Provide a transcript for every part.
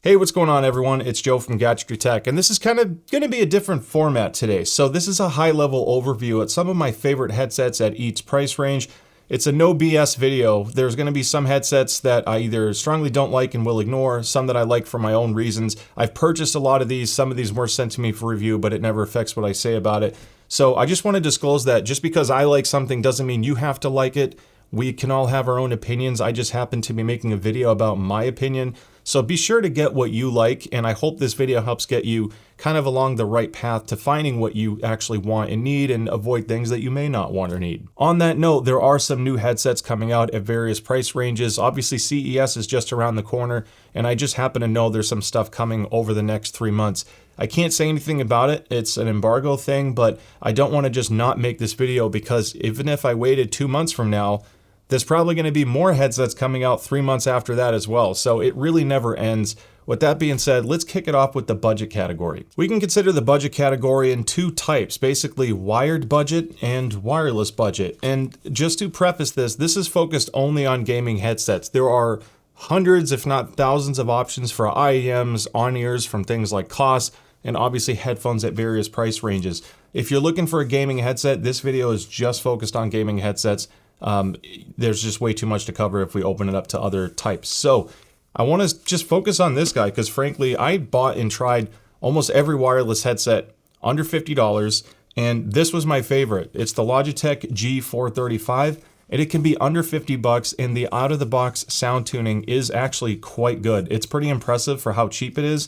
Hey, what's going on everyone? It's Joe from Gadgetry, and this is kind of going to be a different format today. So this is a high-level overview at some of my favorite headsets at each price range. It's a no BS video. There's going to be some headsets that I either strongly don't like and will ignore, some that I like for my own reasons. I've purchased a lot of these. Some of these were sent to me for review, but it never affects what I say about it. So I just want to disclose that just because I like something doesn't mean you have to like it. We can all have our own opinions. I just happen to be making a video about my opinion. So be sure to get what you like, and I hope this video helps get you kind of along the right path to finding what you actually want and need and avoid things that you may not want or need. On that note, there are some new headsets coming out at various price ranges. Obviously, CES is just around the corner, and I just happen to know there's some stuff coming over the next 3 months. I can't say anything about it. It's an embargo thing, but I don't want to just not make this video because even if I waited 2 months from now, there's probably going to be more headsets coming out 3 months after that as well, so it really never ends. With that being said, let's kick it off with the budget category. We can consider the budget category in two types, basically wired budget and wireless budget. And just to preface this, this is focused only on gaming headsets. There are hundreds, if not thousands, of options for IEMs, on-ears from things like COS, and obviously headphones at various price ranges. If you're looking for a gaming headset, this video is just focused on gaming headsets. There's just way too much to cover if we open it up to other types. So I want to just focus on this guy because frankly, I bought and tried almost every wireless headset under $50, and this was my favorite. It's the Logitech G435, and it can be under 50 bucks, and the out-of-the-box sound tuning is actually quite good. It's pretty impressive for how cheap it is.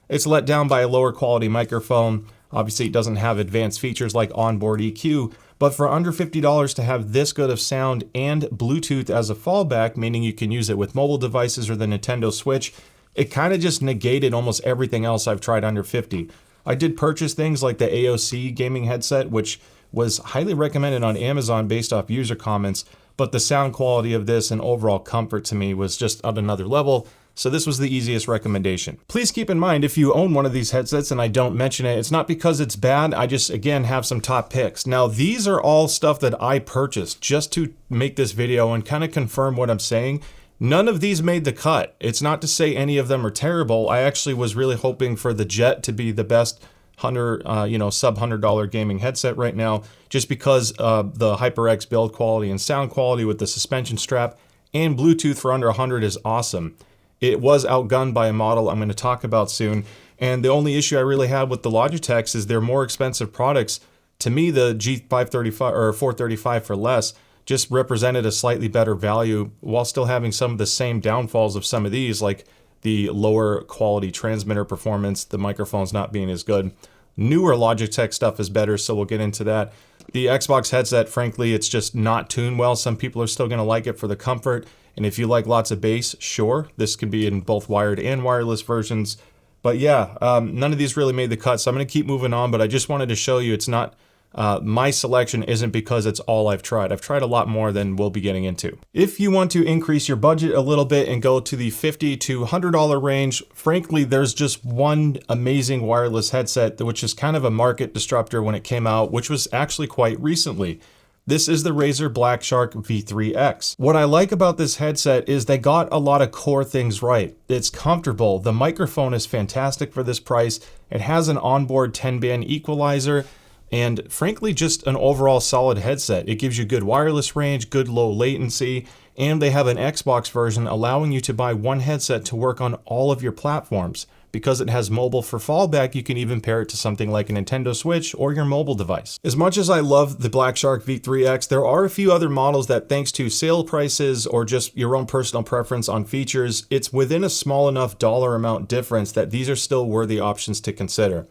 It's let down by a lower quality microphone. Obviously, it doesn't have advanced features like onboard EQ, but for under $50 to have this good of sound and Bluetooth as a fallback, meaning you can use it with mobile devices or the Nintendo Switch, it kind of just negated almost everything else I've tried under 50. I did purchase things like the AOC gaming headset, which was highly recommended on Amazon based off user comments, but the sound quality of this and overall comfort to me was just at another level. So this was the easiest recommendation. Please keep in mind, if you own one of these headsets and I don't mention it, it's not because it's bad. I just, again, have some top picks. Now, these are all stuff that I purchased just to make this video and kind of confirm what I'm saying. None of these made the cut. It's not to say any of them are terrible. I actually was really hoping for the Jet to be the best sub $100 gaming headset right now, just because the HyperX build quality and sound quality with the suspension strap and Bluetooth for under 100 is awesome. It was outgunned by a model I'm going to talk about soon, and the only issue I really had with the Logitechs is they're more expensive products. To me, the G535 or 435 for less just represented a slightly better value while still having some of the same downfalls of some of these, like the lower quality transmitter performance, the microphones not being as good. Newer Logitech stuff is better, so we'll get into that. The Xbox headset, frankly, it's just not tuned well. Some people are still going to like it for the comfort. And if you like lots of bass, sure, this could be in both wired and wireless versions. But yeah, none of these really made the cut, so I'm going to keep moving on. But I just wanted to show you it's not, my selection isn't because it's all I've tried. I've tried a lot more than we'll be getting into. If you want to increase your budget a little bit and go to the $50 to $100 range, frankly, there's just one amazing wireless headset, which is kind of a market disruptor when it came out, which was actually quite recently. This is the Razer Black Shark V3X. What I like about this headset is they got a lot of core things right. It's comfortable. The microphone is fantastic for this price. It has an onboard 10-band equalizer, and frankly, just an overall solid headset. It gives you good wireless range, good low latency, and they have an Xbox version allowing you to buy one headset to work on all of your platforms. Because it has mobile for fallback, you can even pair it to something like a Nintendo Switch or your mobile device. As much as I love the Black Shark V3X, there are a few other models that, thanks to sale prices or just your own personal preference on features, it's within a small enough dollar amount difference that these are still worthy options to consider.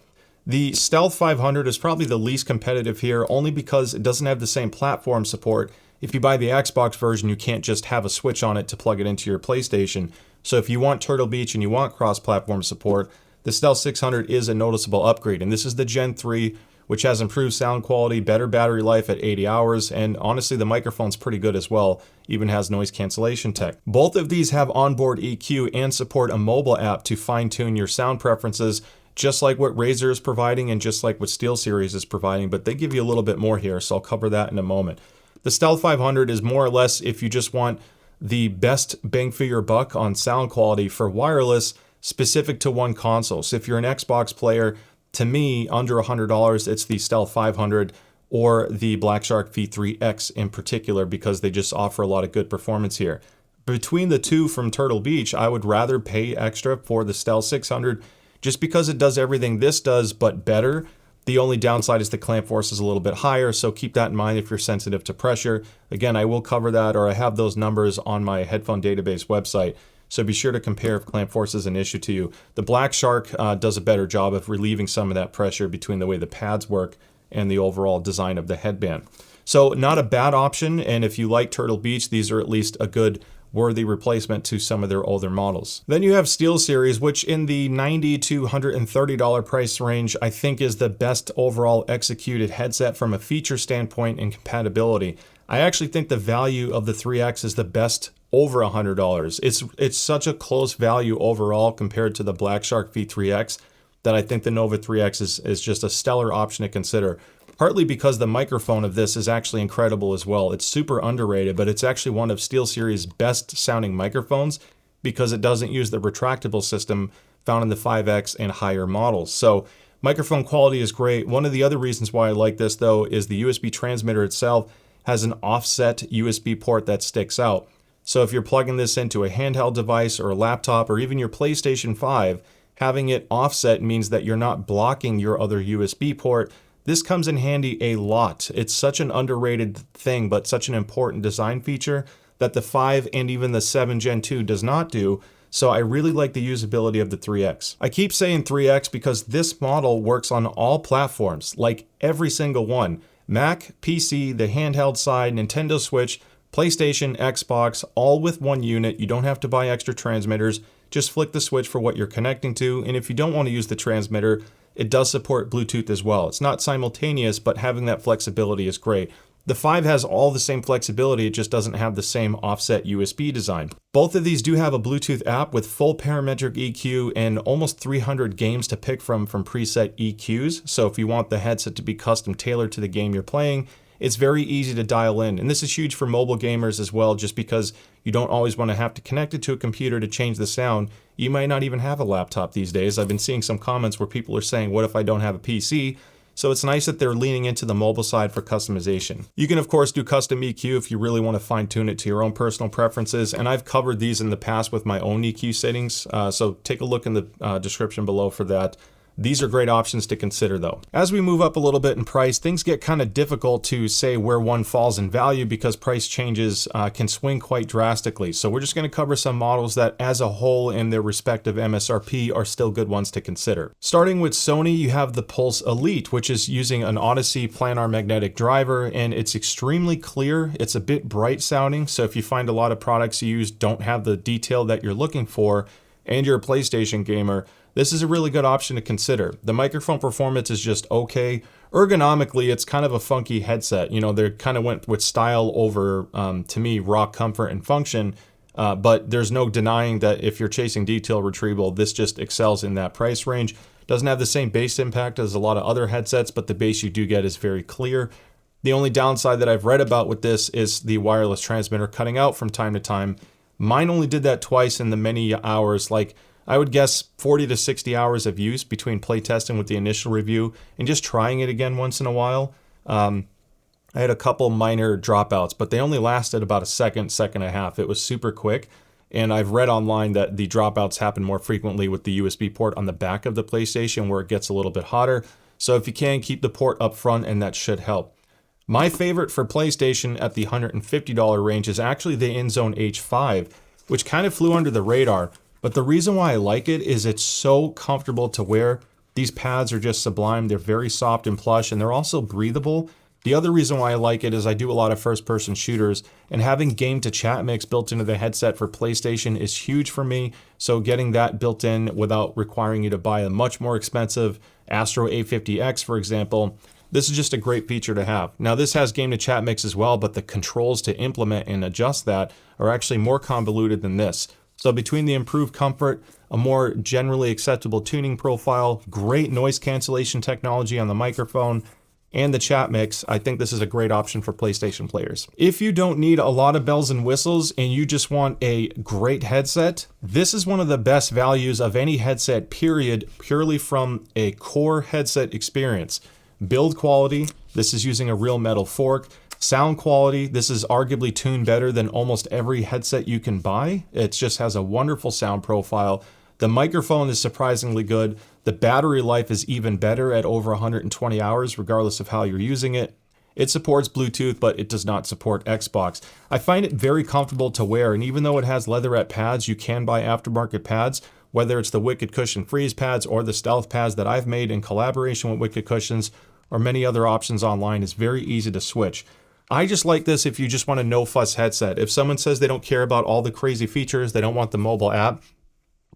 The Stealth 500 is probably the least competitive here, only because it doesn't have the same platform support. If you buy the Xbox version, you can't just have a switch on it to plug it into your PlayStation. So if you want Turtle Beach and you want cross-platform support, the Stealth 600 is a noticeable upgrade. And this is the Gen 3, which has improved sound quality, better battery life at 80 hours, and honestly, the microphone's pretty good as well, even has noise cancellation tech. Both of these have onboard EQ and support a mobile app to fine-tune your sound preferences, just like what Razer is providing and just like what SteelSeries is providing, but they give you a little bit more here, so I'll cover that in a moment. The Stealth 500 is more or less if you just want the best bang for your buck on sound quality for wireless, specific to one console. So if you're an Xbox player, to me, under $100, it's the Stealth 500 or the Black Shark V3X in particular, because they just offer a lot of good performance here. Between the two from Turtle Beach, I would rather pay extra for the Stealth 600 just because it does everything this does, but better. The only downside is the clamp force is a little bit higher, so keep that in mind if you're sensitive to pressure. Again, I will cover that, or I have those numbers on my headphone database website, so be sure to compare if clamp force is an issue to you. The Black Shark does a better job of relieving some of that pressure between the way the pads work and the overall design of the headband. So not a bad option, and if you like Turtle Beach, these are at least a good worthy replacement to some of their older models. Then you have SteelSeries, which in the $90 to $130 price range, I think is the best overall executed headset from a feature standpoint and compatibility. I actually think the value of the 3X is the best over $100. It's such a close value overall compared to the Black Shark V3X that I think the Nova 3X is just a stellar option to consider. Partly because the microphone of this is actually incredible as well. It's super underrated, but it's actually one of SteelSeries' best sounding microphones because it doesn't use the retractable system found in the 5X and higher models. So microphone quality is great. One of the other reasons why I like this though is the USB transmitter itself has an offset USB port that sticks out. So if you're plugging this into a handheld device or a laptop or even your PlayStation 5, having it offset means that you're not blocking your other USB port. This comes in handy a lot. It's such an underrated thing, but such an important design feature that the 5 and even the 7 Gen 2 does not do. So I really like the usability of the 3X. I keep saying 3X because this model works on all platforms, like every single one. Mac, PC, the handheld side, Nintendo Switch, PlayStation, Xbox, all with one unit. You don't have to buy extra transmitters. Just flick the switch for what you're connecting to. And if you don't want to use the transmitter, it does support Bluetooth as well. It's not simultaneous, but having that flexibility is great. The 5 has all the same flexibility, it just doesn't have the same offset USB design. Both of these do have a Bluetooth app with full parametric EQ and almost 300 games to pick from preset EQs. So if you want the headset to be custom tailored to the game you're playing, it's very easy to dial in. And this is huge for mobile gamers as well, just because you don't always want to have to connect it to a computer to change the sound. You might not even have a laptop these days. I've been seeing some comments where people are saying, what if I don't have a PC? So it's nice that they're leaning into the mobile side for customization. You can of course do custom EQ if you really want to fine tune it to your own personal preferences. And I've covered these in the past with my own EQ settings. So take a look in the description below for that. These are great options to consider though. As we move up a little bit in price, things get kind of difficult to say where one falls in value because price changes can swing quite drastically. So we're just going to cover some models that as a whole in their respective MSRP are still good ones to consider. Starting with Sony, you have the Pulse Elite, which is using an Odyssey planar magnetic driver, and it's extremely clear. It's a bit bright sounding. So if you find a lot of products you use don't have the detail that you're looking for and you're a PlayStation gamer, this is a really good option to consider. The microphone performance is just okay. Ergonomically, it's kind of a funky headset. You know, they kind of went with style over, to me, raw comfort and function. But there's no denying that if you're chasing detail retrieval, this just excels in that price range. Doesn't have the same bass impact as a lot of other headsets, but the bass you do get is very clear. The only downside that I've read about with this is the wireless transmitter cutting out from time to time. Mine only did that twice in the many hours, like I would guess 40 to 60 hours of use between playtesting with the initial review and just trying it again once in a while. I had a couple minor dropouts, but they only lasted about a second and a half. It was super quick. And I've read online that the dropouts happen more frequently with the USB port on the back of the PlayStation where it gets a little bit hotter. So if you can, keep the port up front and that should help. My favorite for PlayStation at the $150 range is actually the InZone H5, which kind of flew under the radar. But the reason why I like it is it's so comfortable to wear. These pads are just sublime. They're very soft and plush, and they're also breathable. The other reason why I like it is I do a lot of first-person shooters, and having game-to-chat mix built into the headset for PlayStation is huge for me. So getting that built in without requiring you to buy a much more expensive Astro A50X, for example, this is just a great feature to have. Now, this has game-to-chat mix as well, but the controls to implement and adjust that are actually more convoluted than this. So between the improved comfort, a more generally acceptable tuning profile, great noise cancellation technology on the microphone, and the chat mix, I think this is a great option for PlayStation players. If you don't need a lot of bells and whistles and you just want a great headset, this is one of the best values of any headset, period, purely from a core headset experience. Build quality, this is using a real metal fork. Sound quality, this is arguably tuned better than almost every headset you can buy. It just has a wonderful sound profile. The microphone is surprisingly good. The battery life is even better at over 120 hours, regardless of how you're using it. It supports Bluetooth, but it does not support Xbox. I find it very comfortable to wear, and even though it has leatherette pads, you can buy aftermarket pads, whether it's the Wicked Cushion Freeze pads or the Stealth pads that I've made in collaboration with Wicked Cushions, or many other options online. It's very easy to switch. I just like this if you just want a no-fuss headset. If someone says they don't care about all the crazy features, they don't want the mobile app,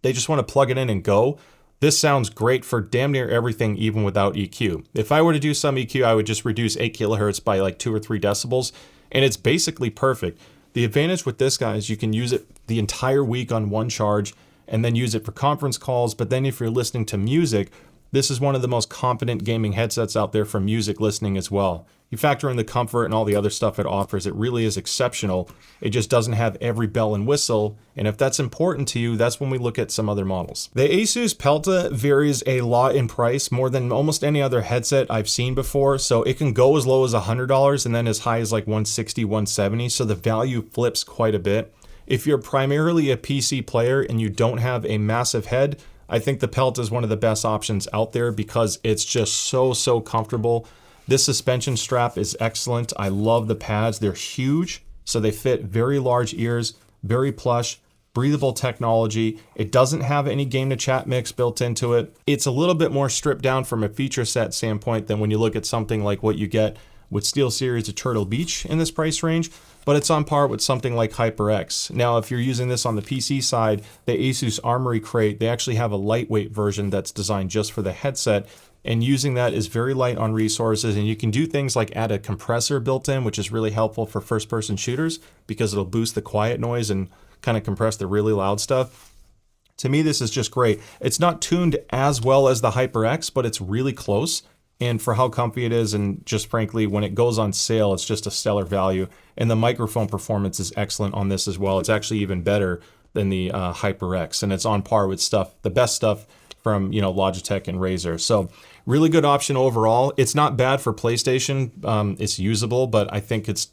they just want to plug it in and go, this sounds great for damn near everything, even without EQ. If I were to do some EQ, I would just reduce 8 kilohertz by like 2 or 3 decibels, and it's basically perfect. The advantage with this guy is you can use it the entire week on one charge, and then use it for conference calls, but then if you're listening to music, this is one of the most competent gaming headsets out there for music listening as well. You factor in the comfort and all the other stuff it offers, it really is exceptional. It just doesn't have every bell and whistle, and if that's important to you, that's when we look at some other models. The ASUS Pelta varies a lot in price, more than almost any other headset I've seen before, so it can go as low as $100 and then as high as like $160, $170, so the value flips quite a bit. If you're primarily a PC player and you don't have a massive head, I think the Pelta is one of the best options out there because it's just so comfortable. This suspension strap is excellent. I love the pads. They're huge, so they fit very large ears, very plush, breathable technology. It doesn't have any game to chat mix built into it. It's a little bit more stripped down from a feature set standpoint than when you look at something like what you get with SteelSeries or Turtle Beach in this price range, but it's on par with something like HyperX. Now, if you're using this on the PC side, the Asus Armory Crate, they actually have a lightweight version that's designed just for the headset, and using that is very light on resources, and you can do things like add a compressor built in, which is really helpful for first-person shooters because it'll boost the quiet noise and kind of compress the really loud stuff. To me, this is just great. It's not tuned as well as the HyperX, but it's really close. And for how comfy it is, and just frankly, when it goes on sale, it's just a stellar value. And the microphone performance is excellent on this as well. It's actually even better than the HyperX, and it's on par with the best stuff from Logitech and Razer. So really good option overall. It's not bad for PlayStation. It's usable, but I think it's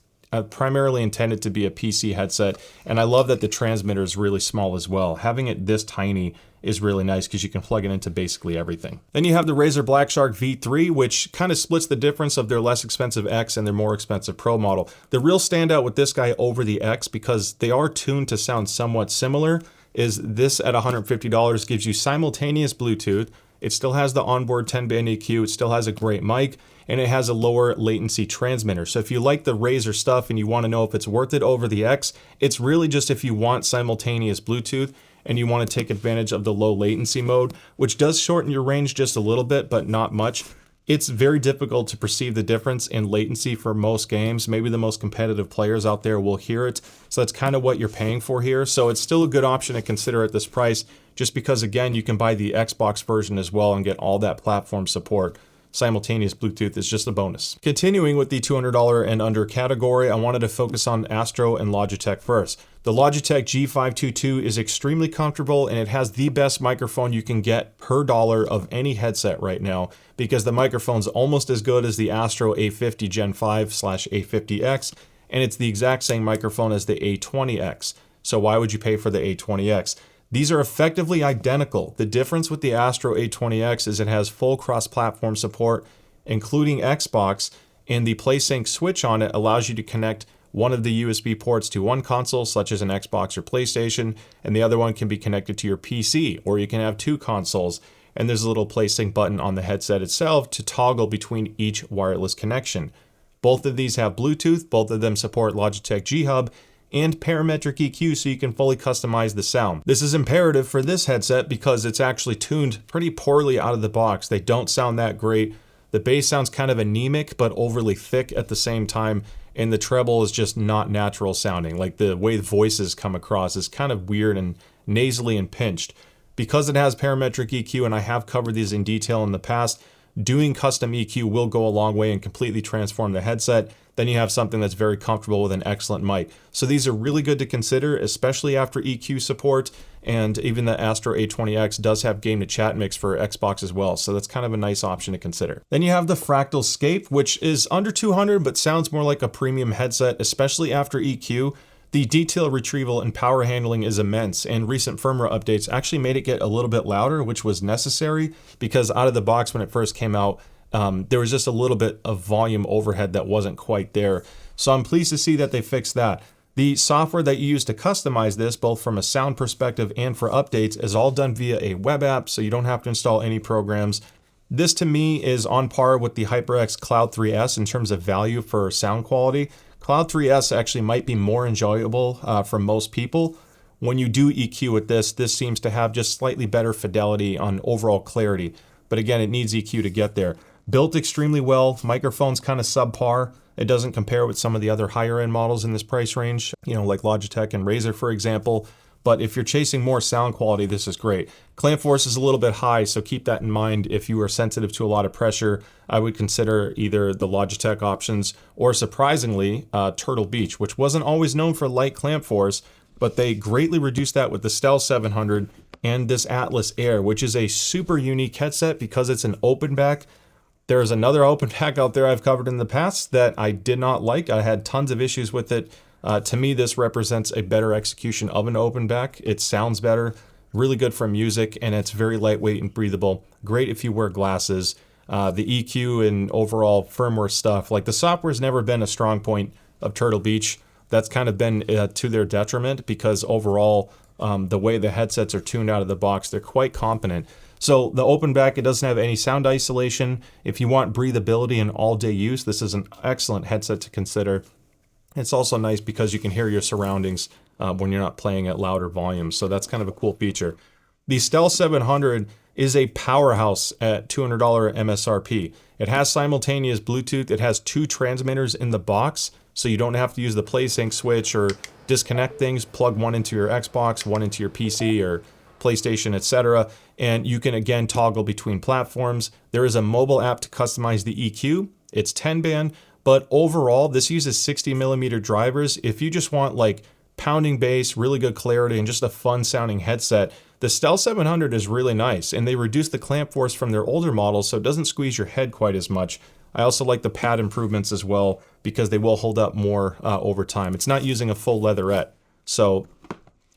primarily intended to be a PC headset. And I love that the transmitter is really small as well. Having it this tiny is really nice because you can plug it into basically everything. Then you have the Razer Black Shark V3, which kind of splits the difference of their less expensive X and their more expensive Pro model. The real standout with this guy over the X, because they are tuned to sound somewhat similar, is this at $150 gives you simultaneous Bluetooth. It still has the onboard 10-band EQ, it still has a great mic, and it has a lower latency transmitter. So if you like the Razer stuff and you want to know if it's worth it over the X, it's really just if you want simultaneous Bluetooth and you want to take advantage of the low latency mode, which does shorten your range just a little bit, but not much. It's very difficult to perceive the difference in latency for most games. Maybe the most competitive players out there will hear it. So that's kind of what you're paying for here. So it's still a good option to consider at this price, just because, again, you can buy the Xbox version as well and get all that platform support. Simultaneous Bluetooth is just a bonus. Continuing with the $200 and under category, I wanted to focus on Astro and Logitech first. The Logitech G522 is extremely comfortable, and it has the best microphone you can get per dollar of any headset right now, because the microphone's almost as good as the Astro A50 Gen 5/A50X, and it's the exact same microphone as the A20X. So why would you pay for the A20X? These are effectively identical. The difference with the Astro A20X is it has full cross-platform support, including Xbox, and the PlaySync switch on it allows you to connect one of the USB ports to one console, such as an Xbox or PlayStation, and the other one can be connected to your PC, or you can have two consoles. And there's a little PlaySync button on the headset itself to toggle between each wireless connection. Both of these have Bluetooth, both of them support Logitech G Hub, and parametric EQ, so you can fully customize the sound. This is imperative for this headset because it's actually tuned pretty poorly out of the box. They don't sound that great. The bass sounds kind of anemic but overly thick at the same time, and the treble is just not natural sounding. Like the way the voices come across is kind of weird and nasally and pinched. Because it has parametric EQ, and I have covered these in detail in the past, doing custom EQ will go a long way and completely transform the headset. Then you have something that's very comfortable with an excellent mic. So these are really good to consider, especially after EQ support. And even the Astro A20X does have game to chat mix for Xbox as well. So that's kind of a nice option to consider. Then you have the Fractal Scape, which is under 200, but sounds more like a premium headset, especially after EQ. The detail retrieval and power handling is immense, and recent firmware updates actually made it get a little bit louder, which was necessary because out of the box when it first came out, there was just a little bit of volume overhead that wasn't quite there. So I'm pleased to see that they fixed that. The software that you use to customize this, both from a sound perspective and for updates, is all done via a web app, so you don't have to install any programs. This to me is on par with the HyperX Cloud 3S in terms of value for sound quality. Cloud 3S actually might be more enjoyable for most people. When you do EQ with this seems to have just slightly better fidelity on overall clarity. But again, it needs EQ to get there. Built extremely well, microphone's kind of subpar. It doesn't compare with some of the other higher end models in this price range, like Logitech and Razer, for example. But if you're chasing more sound quality, this is great. Clamp force is a little bit high, so keep that in mind. If you are sensitive to a lot of pressure, I would consider either the Logitech options or, surprisingly, Turtle Beach, which wasn't always known for light clamp force, but they greatly reduced that with the Stealth 700 and this Atlas Air, which is a super unique headset because it's an open back. There's another open back out there I've covered in the past that I did not like. I had tons of issues with it. To me, this represents a better execution of an open back. It sounds better, really good for music, and it's very lightweight and breathable. Great if you wear glasses. The EQ and overall firmware stuff, like the software's never been a strong point of Turtle Beach. That's kind of been to their detriment because overall, the way the headsets are tuned out of the box, they're quite competent. So the open back, it doesn't have any sound isolation. If you want breathability and all-day use, this is an excellent headset to consider. It's also nice because you can hear your surroundings when you're not playing at louder volumes. So that's kind of a cool feature. The Stealth 700 is a powerhouse at $200 MSRP. It has simultaneous Bluetooth. It has 2 transmitters in the box, so you don't have to use the PlaySync switch or disconnect things. Plug one into your Xbox, one into your PC or PlayStation, etc. And you can again toggle between platforms. There is a mobile app to customize the EQ. It's 10-band. But overall, this uses 60mm drivers. If you just want like pounding bass, really good clarity, and just a fun sounding headset, the Stealth 700 is really nice. And they reduced the clamp force from their older models, so it doesn't squeeze your head quite as much. I also like the pad improvements as well because they will hold up more over time. It's not using a full leatherette. So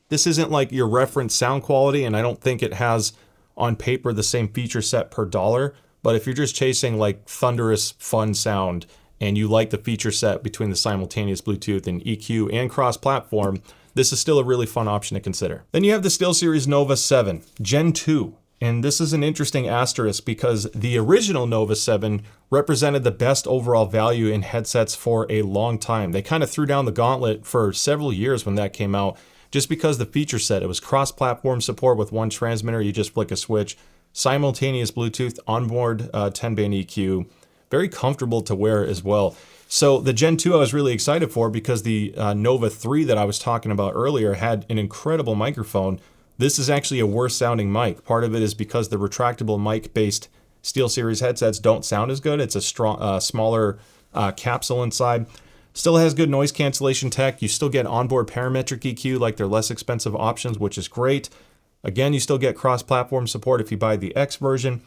this isn't like your reference sound quality, and I don't think it has on paper the same feature set per dollar. But if you're just chasing like thunderous, fun sound, and you like the feature set between the simultaneous Bluetooth and EQ and cross-platform, this is still a really fun option to consider. Then you have the SteelSeries Nova 7 Gen 2. And this is an interesting asterisk because the original Nova 7 represented the best overall value in headsets for a long time. They kind of threw down the gauntlet for several years when that came out, just because the feature set, it was cross-platform support with one transmitter, you just flick a switch, simultaneous Bluetooth, onboard 10-band EQ, very comfortable to wear as well. So the Gen 2 I was really excited for because the Nova 3 that I was talking about earlier had an incredible microphone. This is actually a worse sounding mic. Part of it is because the retractable mic-based SteelSeries headsets don't sound as good. It's a smaller capsule inside. Still has good noise cancellation tech. You still get onboard parametric EQ like their less expensive options, which is great. Again, you still get cross-platform support if you buy the X version.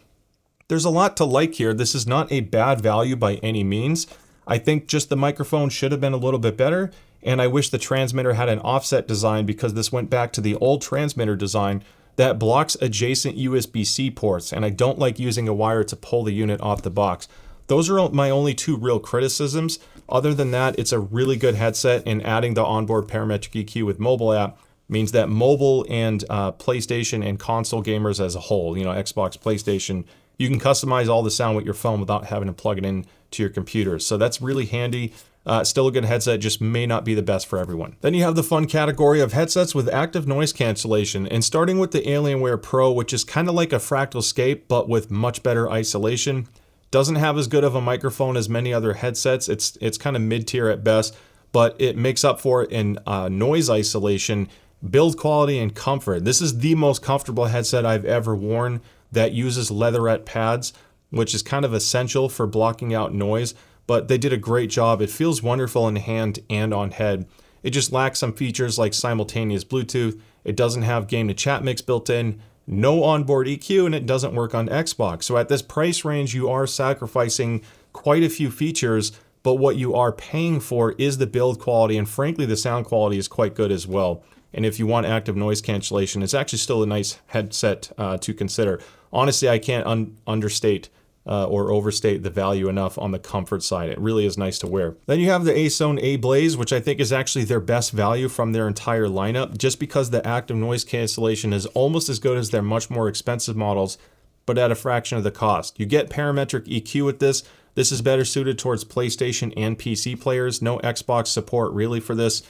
There's a lot to like here. This is not a bad value by any means. I think just the microphone should have been a little bit better, and I wish the transmitter had an offset design because this went back to the old transmitter design that blocks adjacent USB-C ports, and I don't like using a wire to pull the unit off the box. Those are my only 2 real criticisms. Other than that, it's a really good headset, and adding the onboard parametric EQ with mobile app means that mobile and PlayStation and console gamers as a whole, Xbox, PlayStation, you can customize all the sound with your phone without having to plug it in to your computer. So that's really handy. Still a good headset, just may not be the best for everyone. Then you have the fun category of headsets with active noise cancellation. And starting with the Alienware Pro, which is kind of like a Fractal Scape, but with much better isolation. Doesn't have as good of a microphone as many other headsets. It's kind of mid-tier at best, but it makes up for it in noise isolation, build quality, and comfort. This is the most comfortable headset I've ever worn that uses leatherette pads. which is kind of essential for blocking out noise, but they did a great job. It feels wonderful in hand and on head. It just lacks some features like simultaneous Bluetooth. It doesn't have game to chat mix built in, no onboard EQ, and it doesn't work on Xbox. So at this price range, you are sacrificing quite a few features, but what you are paying for is the build quality, and frankly, the sound quality is quite good as well. And if you want active noise cancellation, it's actually still a nice headset to consider. Honestly, I can't understate or overstate the value enough on the comfort side. It really is nice to wear. Then you have the ASUS A-Blaze, which I think is actually their best value from their entire lineup, just because the active noise cancellation is almost as good as their much more expensive models, but at a fraction of the cost. You get parametric EQ with this. This is better suited towards PlayStation and PC players. No Xbox support really for this.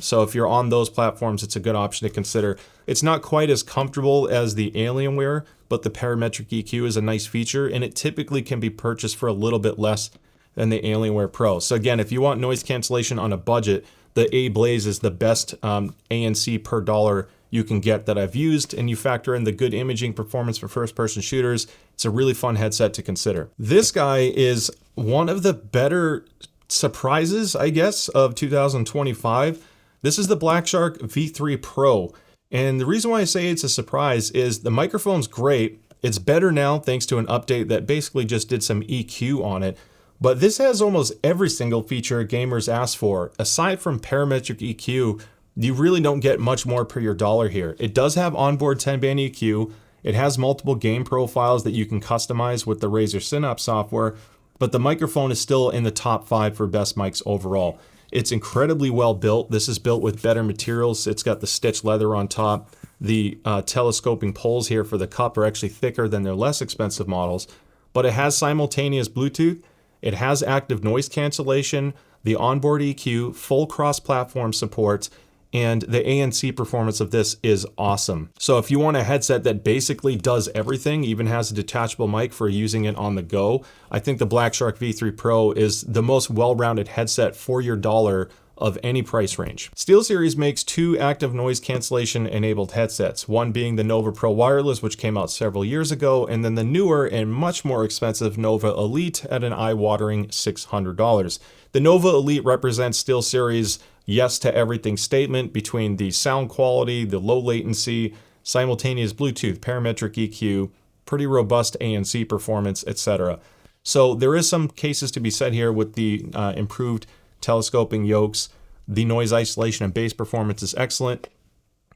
So if you're on those platforms, it's a good option to consider. It's not quite as comfortable as the Alienware, but the parametric EQ is a nice feature, and it typically can be purchased for a little bit less than the Alienware Pro. So again, if you want noise cancellation on a budget, the A-Blaze is the best ANC per dollar you can get that I've used, and you factor in the good imaging performance for first-person shooters. It's a really fun headset to consider. This guy is one of the better surprises, I guess, of 2025. This is the Black Shark V3 Pro. And the reason why I say it's a surprise is the microphone's great. It's better now thanks to an update that basically just did some EQ on it. But this has almost every single feature gamers ask for. Aside from parametric EQ, you really don't get much more per your dollar here. It does have onboard 10-band EQ. It has multiple game profiles that you can customize with the Razer Synapse software, but the microphone is still in the top 5 for best mics overall. It's incredibly well built. This is built with better materials. It's got the stitched leather on top. The telescoping poles here for the cup are actually thicker than their less expensive models, but it has simultaneous Bluetooth. It has active noise cancellation, the onboard EQ, full cross-platform support, and the ANC performance of this is awesome. So if you want a headset that basically does everything, even has a detachable mic for using it on the go, I think the Black Shark V3 Pro is the most well-rounded headset for your dollar of any price range. SteelSeries makes 2 active noise cancellation enabled headsets, one being the Nova Pro Wireless, which came out several years ago, and then the newer and much more expensive Nova Elite at an eye-watering $600. The Nova Elite represents SteelSeries' yes to everything statement between the sound quality, the low latency, simultaneous Bluetooth, parametric EQ, pretty robust ANC performance, etc. So there is some cases to be said here with the improved telescoping yokes. The noise isolation and bass performance is excellent.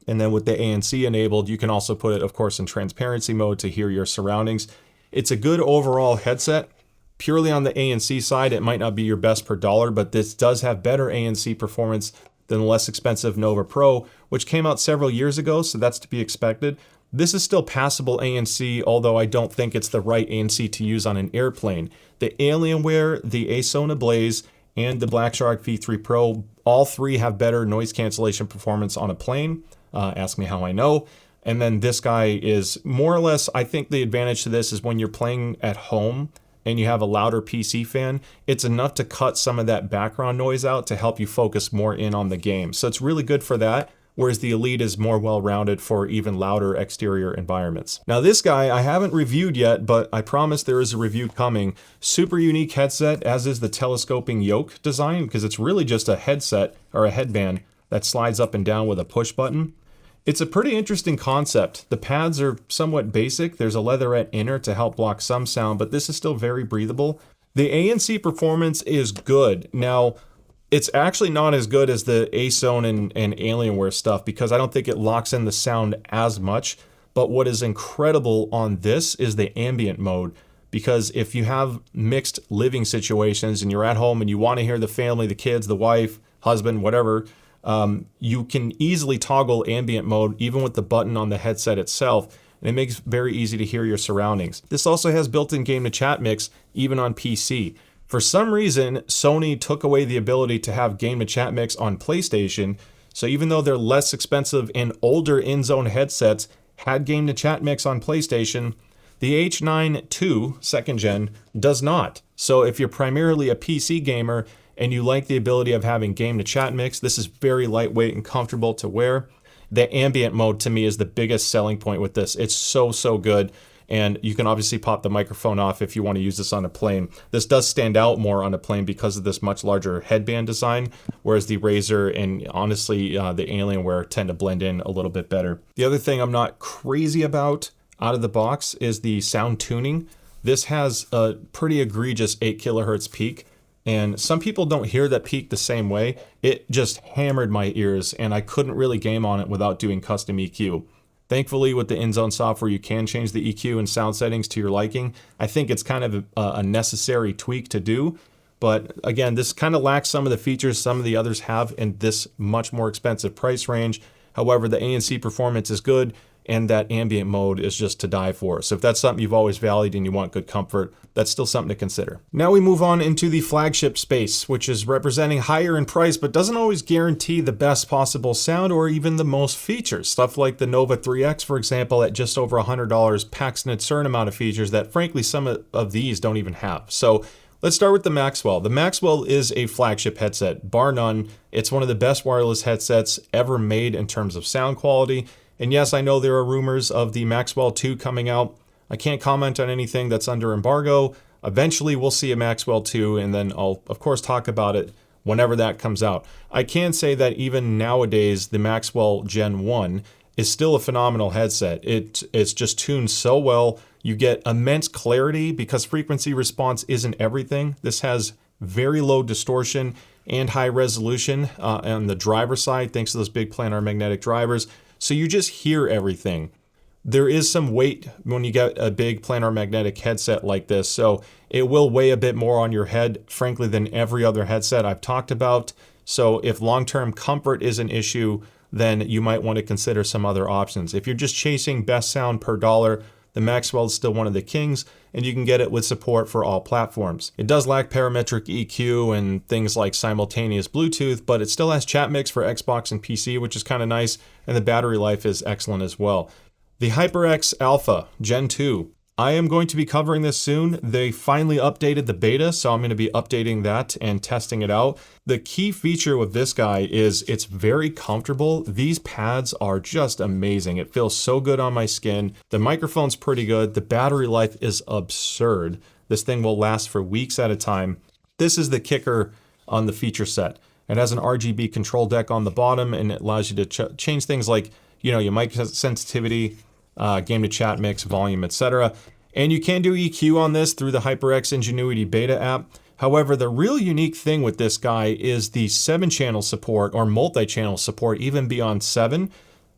And then with the ANC enabled, you can also put it, of course, in transparency mode to hear your surroundings. It's a good overall headset. Purely on the ANC side, it might not be your best per dollar, but this does have better ANC performance than the less expensive Nova Pro, which came out several years ago, so that's to be expected. This is still passable ANC, although I don't think it's the right ANC to use on an airplane. The Alienware, the ASUS A-Blaze, and the Black Shark V3 Pro, all 3 have better noise cancellation performance on a plane. Ask me how I know. And then this guy is more or less, I think the advantage to this is when you're playing at home and you have a louder PC fan, it's enough to cut some of that background noise out to help you focus more in on the game. So it's really good for that, whereas the Elite is more well-rounded for even louder exterior environments. Now this guy I haven't reviewed yet, but I promise there is a review coming. Super unique headset, as is the telescoping yoke design, because it's really just a headset or a headband that slides up and down with a push button. It's a pretty interesting concept. The pads are somewhat basic. There's a leatherette inner to help block some sound, but this is still very breathable. The ANC performance is good. Now, it's actually not as good as the ASUS and Alienware stuff because I don't think it locks in the sound as much. But what is incredible on this is the ambient mode, because if you have mixed living situations and you're at home and you want to hear the family, the kids, the wife, husband, whatever, you can easily toggle ambient mode even with the button on the headset itself, and it makes it very easy to hear your surroundings. This also has built-in game-to-chat mix even on PC. For some reason, Sony took away the ability to have game-to-chat mix on PlayStation, so even though they're less expensive and older in-zone headsets had game-to-chat mix on PlayStation, the H9 II, second gen, does not. So if you're primarily a PC gamer and you like the ability of having game-to-chat mix, this is very lightweight and comfortable to wear. The ambient mode to me is the biggest selling point with this. It's so good. And you can obviously pop the microphone off if you want to use this on a plane. This does stand out more on a plane because of this much larger headband design, whereas the Razer and honestly the Alienware tend to blend in a little bit better. The other thing I'm not crazy about out of the box is the sound tuning. This has a pretty egregious 8 kilohertz peak, and some people don't hear that peak the same way. It just hammered my ears, and I couldn't really game on it without doing custom EQ. Thankfully, with the InZone software, you can change the EQ and sound settings to your liking. I think it's kind of a necessary tweak to do. But again, this kind of lacks some of the features some of the others have in this much more expensive price range. However, the ANC performance is good, and that ambient mode is just to die for. So if that's something you've always valued and you want good comfort, that's still something to consider. Now we move on into the flagship space, which is representing higher in price, but doesn't always guarantee the best possible sound or even the most features. Stuff like the Nova 3X, for example, at just over $100, packs an absurd amount of features that frankly some of these don't even have. So let's start with the Maxwell. The Maxwell is a flagship headset, bar none. It's one of the best wireless headsets ever made in terms of sound quality. And yes, I know there are rumors of the Maxwell 2 coming out. I can't comment on anything that's under embargo. Eventually, we'll see a Maxwell 2, and then I'll, of course, talk about it whenever that comes out. I can say that even nowadays, the Maxwell Gen 1 is still a phenomenal headset. It's just tuned so well. You get immense clarity because frequency response isn't everything. This has very low distortion and high resolution on the driver side, thanks to those big planar magnetic drivers. So you just hear everything. There is some weight when you get a big planar magnetic headset like this, so it will weigh a bit more on your head, frankly, than every other headset I've talked about. So if long-term comfort is an issue, then you might want to consider some other options. If you're just chasing best sound per dollar, the Maxwell is still one of the kings, and you can get it with support for all platforms. It does lack parametric EQ and things like simultaneous Bluetooth, but it still has chat mix for Xbox and PC, which is kind of nice, and the battery life is excellent as well. The HyperX Alpha Gen 2. I am going to be covering this soon. They finally updated the beta, so I'm going to be updating that and testing it out. The key feature with this guy is it's very comfortable. These pads are just amazing. It feels so good on my skin. The microphone's pretty good. The battery life is absurd. This thing will last for weeks at a time. This is the kicker on the feature set. It has an RGB control deck on the bottom, and it allows you to change things like, your mic sensitivity, game to chat mix, volume, etc. And you can do EQ on this through the HyperX Ingenuity beta app. However, the real unique thing with this guy is the 7-channel support or multi-channel support, even beyond 7.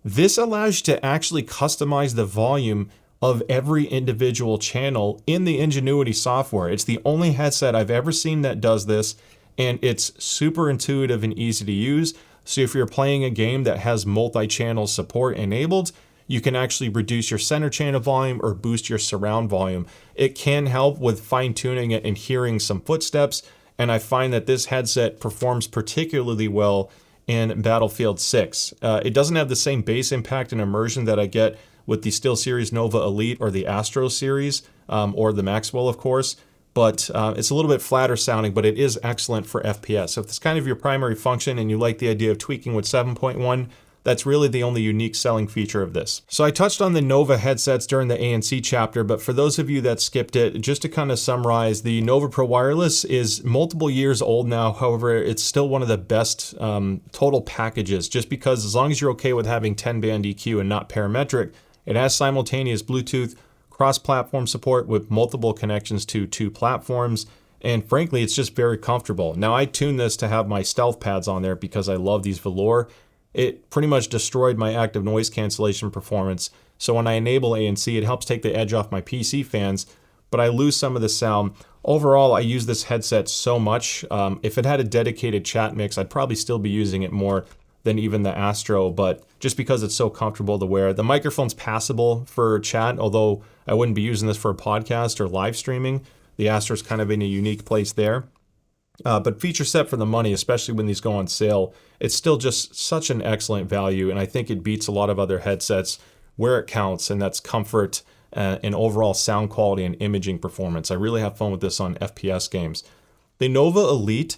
This allows you to actually customize the volume of every individual channel in the Ingenuity software. It's the only headset I've ever seen that does this, and it's super intuitive and easy to use. So if you're playing a game that has multi-channel support enabled, you can actually reduce your center channel volume or boost your surround volume. It can help with fine-tuning it and hearing some footsteps, and I find that this headset performs particularly well in Battlefield 6. It doesn't have the same bass impact and immersion that I get with the SteelSeries Nova Elite or the Astro series, or the Maxwell, of course, but it's a little bit flatter sounding, but it is excellent for FPS. So if it's kind of your primary function and you like the idea of tweaking with 7.1, that's really the only unique selling feature of this. So I touched on the Nova headsets during the ANC chapter, but for those of you that skipped it, just to kind of summarize, the Nova Pro Wireless is multiple years old now. However, it's still one of the best total packages, just because as long as you're okay with having 10-band EQ and not parametric, it has simultaneous Bluetooth, cross-platform support with multiple connections to 2 platforms, and frankly, it's just very comfortable. Now, I tuned this to have my stealth pads on there because I love these velour. It pretty much destroyed my active noise cancellation performance, so when I enable ANC, it helps take the edge off my PC fans, but I lose some of the sound. Overall, I use this headset so much. If it had a dedicated chat mix, I'd probably still be using it more than even the Astro, but just because it's so comfortable to wear. The microphone's passable for chat, although I wouldn't be using this for a podcast or live streaming. The Astro's kind of in a unique place there. But feature set for the money, especially when these go on sale, it's still just such an excellent value, and I think it beats a lot of other headsets where it counts, and that's comfort and overall sound quality and imaging performance. I really have fun with this on FPS games. The Nova Elite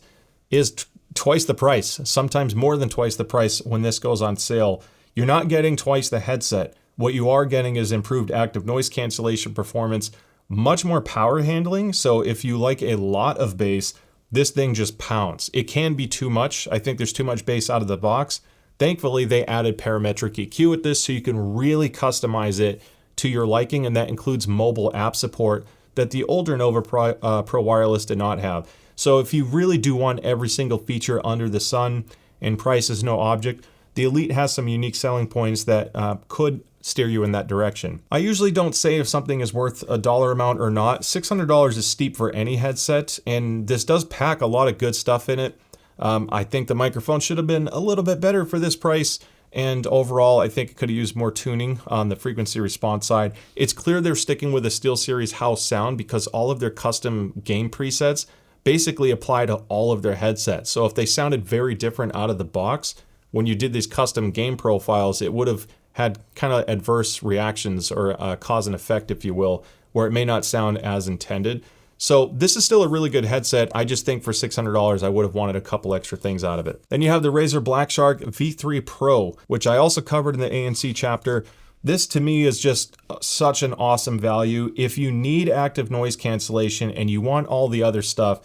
is twice the price, sometimes more than twice the price when this goes on sale. You're not getting twice the headset, What you are getting is improved active noise cancellation performance, much more power handling. So if you like a lot of bass, this thing just pounds. It can be too much. I think there's too much bass out of the box. Thankfully, they added parametric EQ with this, so you can really customize it to your liking, and that includes mobile app support that the older Nova Pro Wireless did not have. So if you really do want every single feature under the sun and price is no object, the Elite has some unique selling points that could steer you in that direction. I usually don't say if something is worth a dollar amount or not. $600 is steep for any headset, and this does pack a lot of good stuff in it. I think the microphone should have been a little bit better for this price, and overall I think it could have used more tuning on the frequency response side. It's clear they're sticking with the SteelSeries house sound because all of their custom game presets basically apply to all of their headsets. So if they sounded very different out of the box, when you did these custom game profiles, it would have had kind of adverse reactions or cause and effect, if you will, where it may not sound as intended. So this is still a really good headset. I just think for $600, I would have wanted a couple extra things out of it. Then you have the Razer Black Shark V3 Pro, which I also covered in the ANC chapter. This to me is just such an awesome value. If you need active noise cancellation and you want all the other stuff,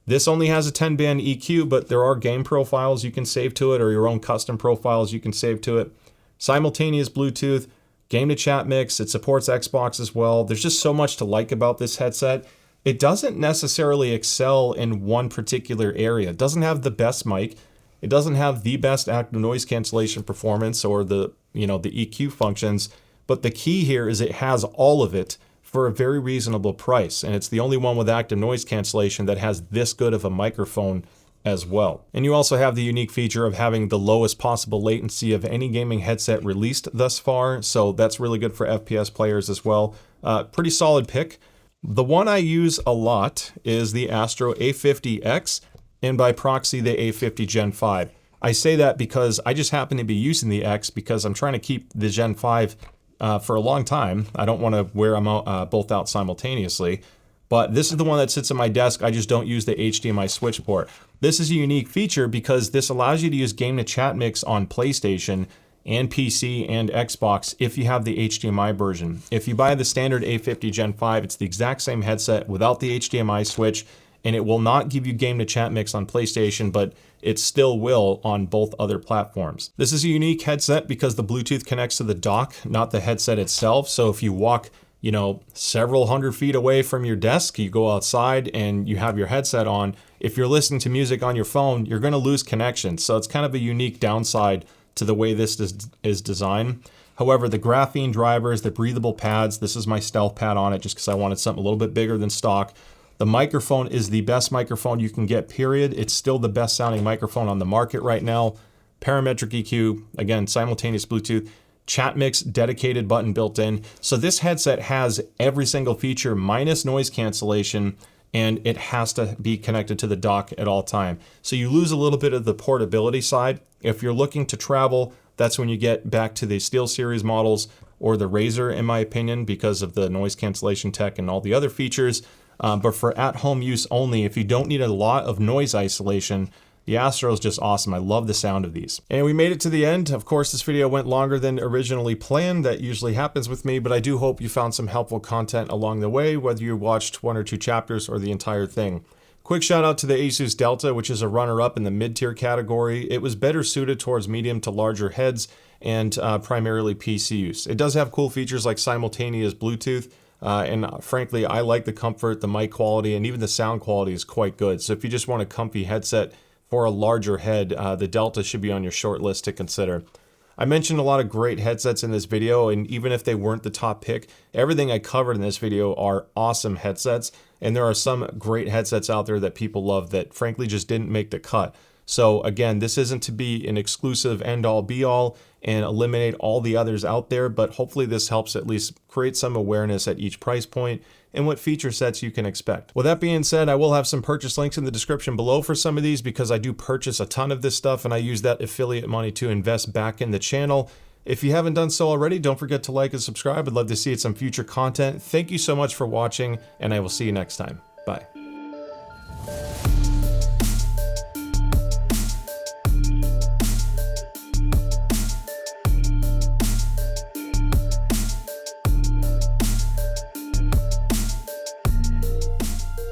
this only has a 10-band EQ, but there are game profiles you can save to it or your own custom profiles you can save to it. Simultaneous Bluetooth, game to chat mix, it supports Xbox as well. There's just so much to like about this headset. It doesn't necessarily excel in one particular area. It doesn't have the best mic. It doesn't have the best active noise cancellation performance or the EQ functions, but the key here is it has all of it for a very reasonable price. And it's the only one with active noise cancellation that has this good of a microphone as well. And you also have the unique feature of having the lowest possible latency of any gaming headset released thus far. So that's really good for FPS players as well. Pretty solid pick. The one I use a lot is the Astro A50X, and by proxy, the A50 Gen 5. I say that because I just happen to be using the X because I'm trying to keep the Gen 5 for a long time. I don't want to wear them out, both out simultaneously, but this is the one that sits on my desk. I just don't use the HDMI switch port. This is a unique feature because this allows you to use game to chat mix on PlayStation and PC and Xbox if you have the HDMI version. If you buy the standard A50 Gen 5, it's the exact same headset without the HDMI switch, and it will not give you game to chat mix on PlayStation, but it still will on both other platforms. This is a unique headset because the Bluetooth connects to the dock, not the headset itself. So if you walk, several hundred feet away from your desk, you go outside and you have your headset on, if you're listening to music on your phone, you're going to lose connection. So it's kind of a unique downside to the way this is designed. However, the graphene drivers, the breathable pads, this is my stealth pad on it just because I wanted something a little bit bigger than stock. The microphone is the best microphone you can get, period. It's still the best sounding microphone on the market right now. Parametric EQ, again, simultaneous Bluetooth, chat mix, dedicated button built in. So this headset has every single feature minus noise cancellation, and it has to be connected to the dock at all time. So you lose a little bit of the portability side. If you're looking to travel, that's when you get back to the SteelSeries models or the Razer, in my opinion, because of the noise cancellation tech and all the other features. But for at-home use only, if you don't need a lot of noise isolation, the Astro is just awesome. I love the sound of these. And we made it to the end. Of course, this video went longer than originally planned. That usually happens with me, but I do hope you found some helpful content along the way, whether you watched 1 or 2 chapters or the entire thing. Quick shout out to the ASUS Delta, which is a runner-up in the mid-tier category. It was better suited towards medium to larger heads and primarily PC use. It does have cool features like simultaneous Bluetooth, and frankly, I like the comfort, the mic quality, and even the sound quality is quite good. So if you just want a comfy headset for a larger head, the Delta should be on your short list to consider. I mentioned a lot of great headsets in this video, and even if they weren't the top pick, everything I covered in this video are awesome headsets, and there are some great headsets out there that people love that frankly just didn't make the cut. So again, this isn't to be an exclusive end-all be-all and eliminate all the others out there, but hopefully this helps at least create some awareness at each price point and what feature sets you can expect. With that being said, I will have some purchase links in the description below for some of these because I do purchase a ton of this stuff and I use that affiliate money to invest back in the channel. If you haven't done so already, don't forget to like and subscribe. I'd love to see some future content. Thank you so much for watching, and I will see you next time. Bye.